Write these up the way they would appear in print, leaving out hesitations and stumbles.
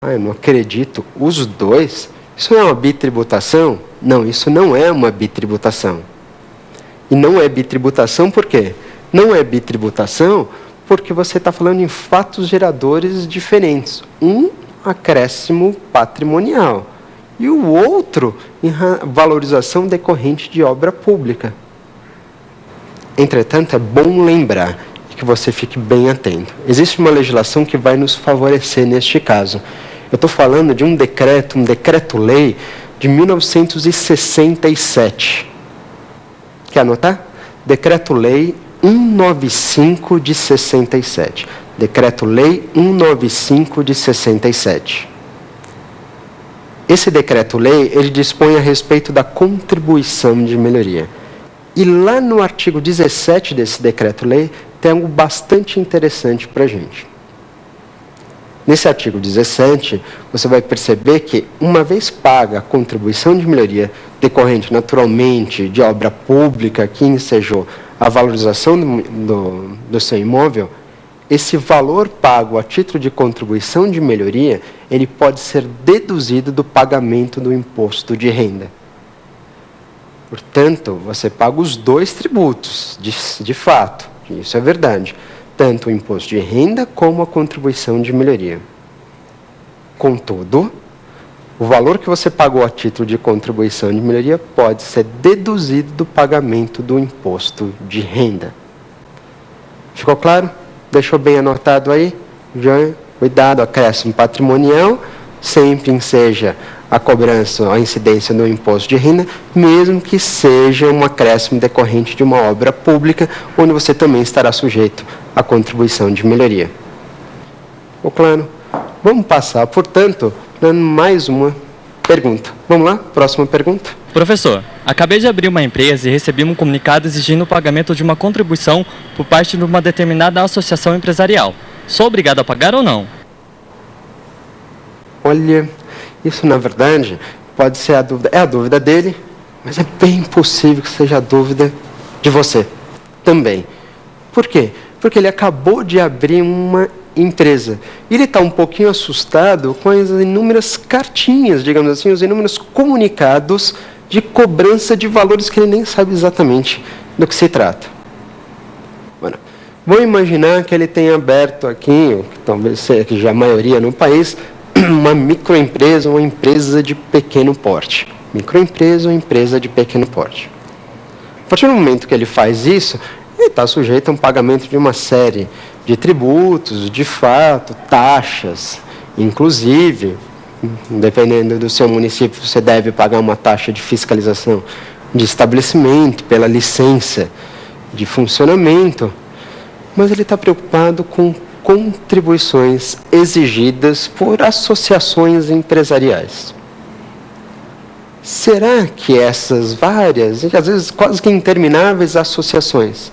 Ah, eu não acredito. Os dois? Isso não é uma bitributação? Não, isso não é uma bitributação. E não é bitributação por quê? Não é bitributação porque você está falando em fatos geradores diferentes. Um acréscimo patrimonial e o outro em valorização decorrente de obra pública. Entretanto, é bom lembrar que você fique bem atento. Existe uma legislação que vai nos favorecer neste caso. Eu estou falando de um decreto-lei de 1967. Quer anotar? Decreto-lei 195 de 67. Decreto-lei 195 de 67. Esse decreto-lei, ele dispõe a respeito da contribuição de melhoria. E lá no artigo 17 desse decreto-lei, tem algo bastante interessante para a gente. Nesse artigo 17, você vai perceber que, uma vez paga a contribuição de melhoria decorrente naturalmente de obra pública que ensejou a valorização do seu imóvel, esse valor pago a título de contribuição de melhoria, ele pode ser deduzido do pagamento do imposto de renda. Portanto, você paga os dois tributos, de fato, isso é verdade. Tanto o imposto de renda como a contribuição de melhoria. Contudo, o valor que você pagou a título de contribuição de melhoria pode ser deduzido do pagamento do imposto de renda. Ficou claro? Deixou bem anotado aí? Já, cuidado, acréscimo patrimonial, sempre enseja a cobrança, a incidência do imposto de renda, mesmo que seja um acréscimo decorrente de uma obra pública, onde você também estará sujeito à contribuição de melhoria. Ficou claro? Vamos passar, portanto, dando mais uma pergunta. Vamos lá? Próxima pergunta. Professor, acabei de abrir uma empresa e recebi um comunicado exigindo o pagamento de uma contribuição por parte de uma determinada associação empresarial. Sou obrigado a pagar ou não? Olha, isso na verdade pode ser a dúvida dele, mas é bem possível que seja a dúvida de você também. Por quê? Porque ele acabou de abrir uma empresa. E ele está um pouquinho assustado com as inúmeras cartinhas, digamos assim, os inúmeros comunicados de cobrança de valores que ele nem sabe exatamente do que se trata. Bueno, vamos imaginar que ele tenha aberto aqui, talvez seja que já a maioria no país, uma microempresa, uma empresa de pequeno porte. Microempresa ou empresa de pequeno porte. A partir do momento que ele faz isso, ele está sujeito a um pagamento de uma série de tributos, de fato, taxas, inclusive, dependendo do seu município, você deve pagar uma taxa de fiscalização de estabelecimento, pela licença de funcionamento, mas ele está preocupado com contribuições exigidas por associações empresariais. Será que essas várias, e às vezes quase que intermináveis associações,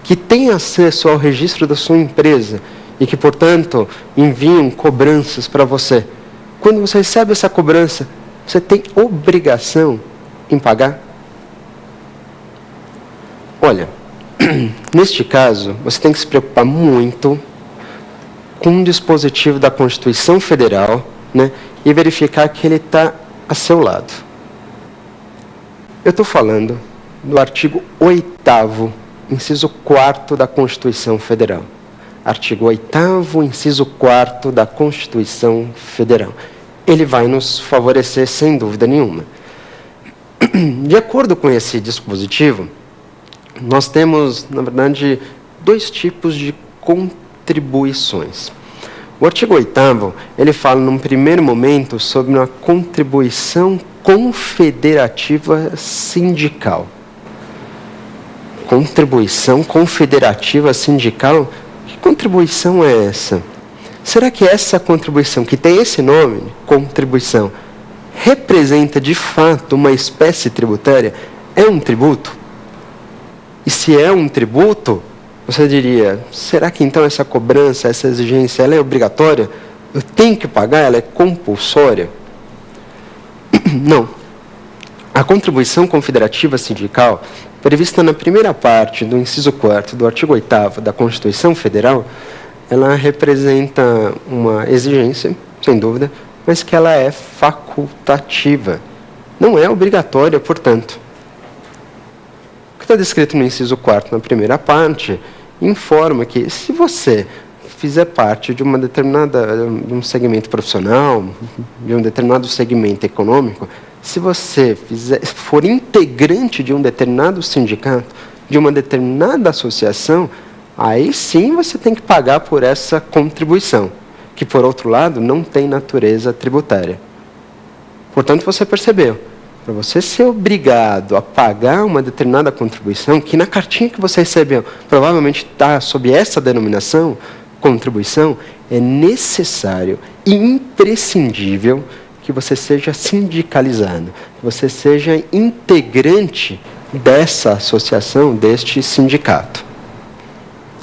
que têm acesso ao registro da sua empresa e que, portanto, enviam cobranças para você, quando você recebe essa cobrança, você tem obrigação em pagar? Olha, neste caso, você tem que se preocupar muito com um dispositivo da Constituição Federal, né, e verificar que ele está a seu lado. Eu estou falando do artigo 8º, inciso 4º da Constituição Federal. Artigo 8º, inciso 4º da Constituição Federal. Ele vai nos favorecer sem dúvida nenhuma. De acordo com esse dispositivo, nós temos, na verdade, dois tipos de contribuições. O artigo 8º, ele fala, num primeiro momento, sobre uma contribuição confederativa sindical. Contribuição confederativa sindical? Que contribuição é essa? Será que essa contribuição, que tem esse nome, contribuição, representa de fato uma espécie tributária? É um tributo? E se é um tributo, você diria, será que então essa cobrança, essa exigência, ela é obrigatória? Eu tenho que pagar? Ela é compulsória? Não. A contribuição confederativa sindical, prevista na primeira parte do inciso 4º do artigo 8º da Constituição Federal, ela representa uma exigência sem dúvida, mas que ela é facultativa. Não é obrigatória, portanto. O que está descrito no inciso 4º, na primeira parte, informa que se você fizer parte de de um segmento profissional, de um determinado segmento econômico, se você for integrante de um determinado sindicato, de uma determinada associação, aí sim você tem que pagar por essa contribuição, que, por outro lado, não tem natureza tributária. Portanto, você percebeu, para você ser obrigado a pagar uma determinada contribuição, que na cartinha que você recebeu provavelmente está sob essa denominação, contribuição, é necessário e imprescindível que você seja sindicalizado, que você seja integrante dessa associação, deste sindicato.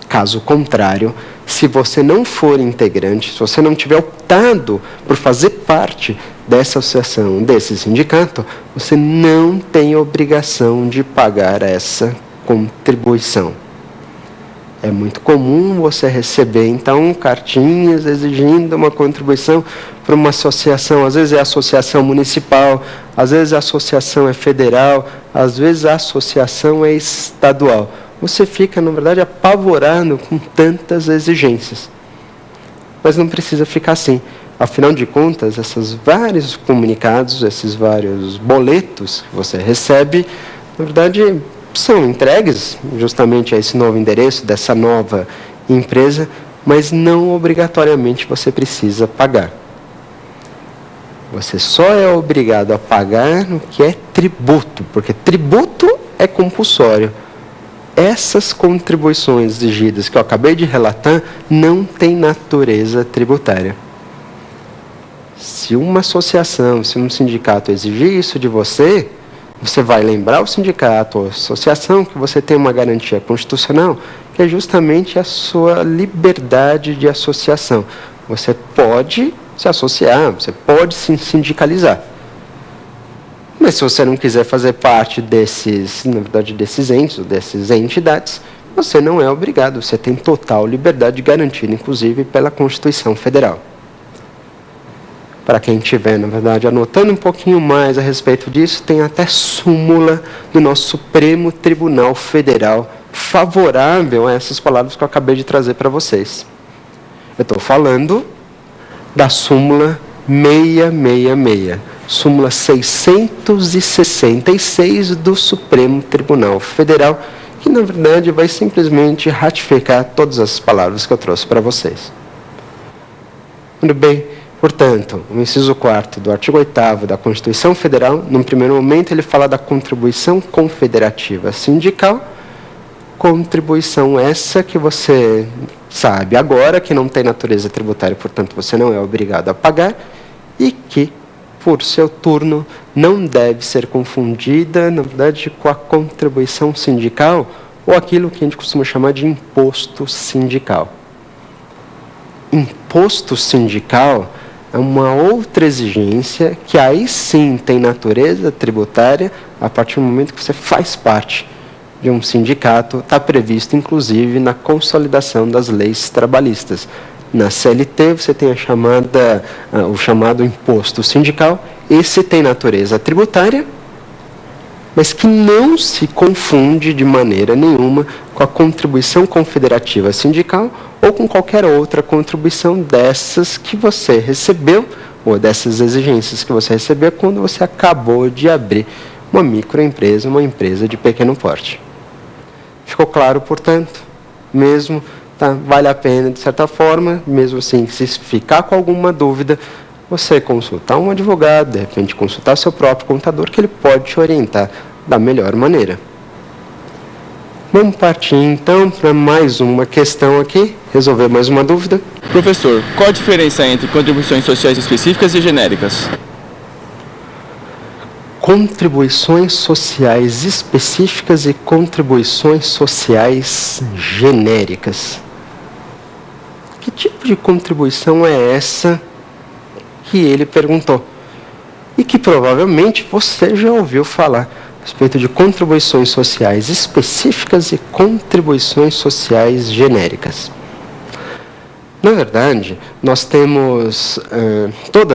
Caso contrário, se você não for integrante, se você não tiver optado por fazer parte dessa associação, desse sindicato, você não tem obrigação de pagar essa contribuição. É muito comum você receber, então, cartinhas exigindo uma contribuição para uma associação. Às vezes é associação municipal, às vezes a associação é federal, às vezes a associação é estadual. Você fica, na verdade, apavorado com tantas exigências. Mas não precisa ficar assim. Afinal de contas, esses vários comunicados, esses vários boletos que você recebe, na verdade, são entregues justamente a esse novo endereço dessa nova empresa, mas não obrigatoriamente você precisa pagar. Você só é obrigado a pagar no que é tributo, porque tributo é compulsório. Essas contribuições exigidas que eu acabei de relatar não têm natureza tributária. Se uma associação, se um sindicato exigir isso de você, você vai lembrar o sindicato ou a associação que você tem uma garantia constitucional, que é justamente a sua liberdade de associação. Você pode se associar, você pode se sindicalizar. Mas se você não quiser fazer parte desses entes, ou dessas entidades, você não é obrigado, você tem total liberdade garantida, inclusive pela Constituição Federal. Para quem estiver, na verdade, anotando um pouquinho mais a respeito disso, tem até súmula do nosso Supremo Tribunal Federal favorável a essas palavras que eu acabei de trazer para vocês. Eu estou falando da súmula 666, súmula 666 do Supremo Tribunal Federal, que, na verdade, vai simplesmente ratificar todas as palavras que eu trouxe para vocês. Muito bem. Portanto, o inciso 4º do artigo 8º da Constituição Federal, num primeiro momento, ele fala da contribuição confederativa sindical, contribuição essa que você sabe agora, que não tem natureza tributária, portanto, você não é obrigado a pagar, e que, por seu turno, não deve ser confundida, na verdade, com a contribuição sindical, ou aquilo que a gente costuma chamar de imposto sindical. Imposto sindical é uma outra exigência que aí sim tem natureza tributária a partir do momento que você faz parte de um sindicato, está previsto inclusive na consolidação das leis trabalhistas. Na CLT você tem o chamado imposto sindical, esse tem natureza tributária, mas que não se confunde de maneira nenhuma com a contribuição confederativa sindical ou com qualquer outra contribuição dessas que você recebeu, ou dessas exigências que você recebeu quando você acabou de abrir uma microempresa, uma empresa de pequeno porte. Ficou claro, portanto? Mesmo, vale a pena, de certa forma, mesmo assim, se ficar com alguma dúvida, você consultar um advogado, de repente consultar seu próprio contador, que ele pode te orientar da melhor maneira. Vamos partir, então, para mais uma questão aqui, resolver mais uma dúvida. Professor, qual a diferença entre contribuições sociais específicas e genéricas? Contribuições sociais específicas e contribuições sociais genéricas. Que tipo de contribuição é essa que ele perguntou? E que provavelmente você já ouviu falar a respeito de contribuições sociais específicas e contribuições sociais genéricas. Na verdade, nós temos todas